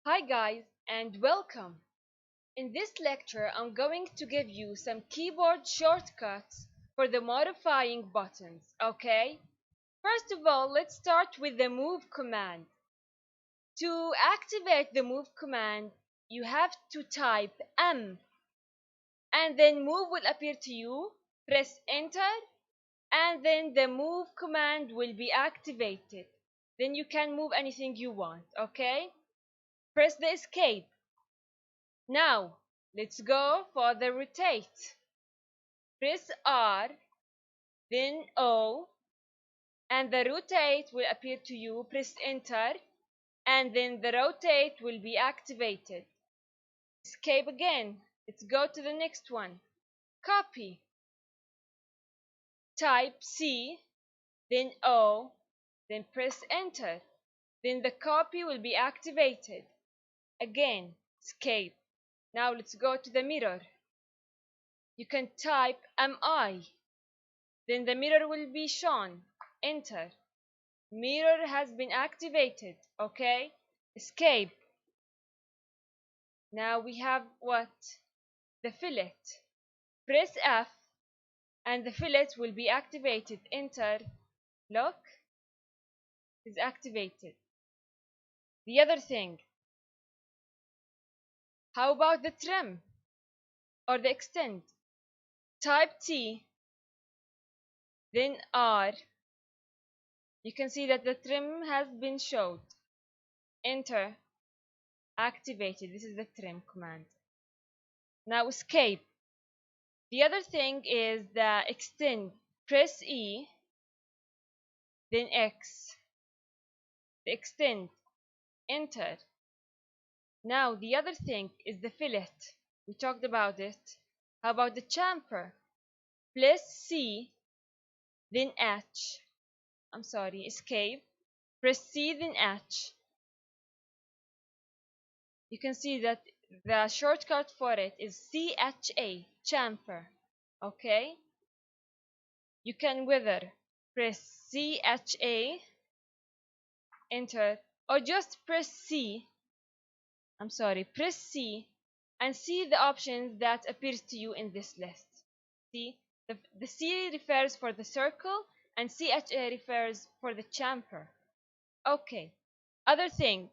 Hi guys and welcome. In this lecture I'm going to give you some keyboard shortcuts for the modifying buttons, okay? First of all, let's start with the move command. To activate the move command, you have to type M and then move will appear to you. Press enter and then the move command will be activated. Then you can move anything you want, okay? Press the escape. Now, let's go for the rotate. Press R, then O, and the rotate will appear to you. Press enter, and then the rotate will be activated. Escape again. Let's go to the next one. Copy. Type C, then O, then press enter. Then the copy will be activated. Again, escape. Now let's go to the mirror. You can type MI. Then the mirror will be shown. Enter. Mirror has been activated. Okay. Escape. Now we have what? The fillet. Press F and the fillet will be activated. Enter. Look. Is activated. The other thing. How about the trim or the extend? Type T, then R. You can see that the trim has been showed. Enter. Activated. This is the trim command. Now escape. The other thing is the extend. Press E, then X. The extend. Enter. Now the other thing is the fillet. We talked about it. How about the chamfer? Press C, then H. I'm sorry, escape. Press C, then H. You can see that the shortcut for it is CHA, chamfer. Okay? You can whether press CHA, enter, or just press C. I'm sorry, press C and see the options that appears to you in this list. See, the C refers for the circle and CHA refers for the chamfer. Okay, other thing,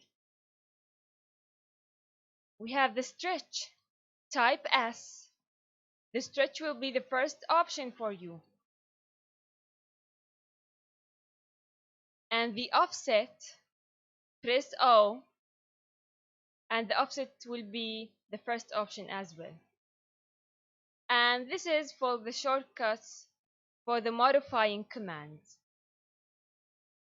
we have the stretch. Type S. The stretch will be the first option for you. And the offset, press O, and the offset will be the first option as well. And this is for the shortcuts for the modifying commands.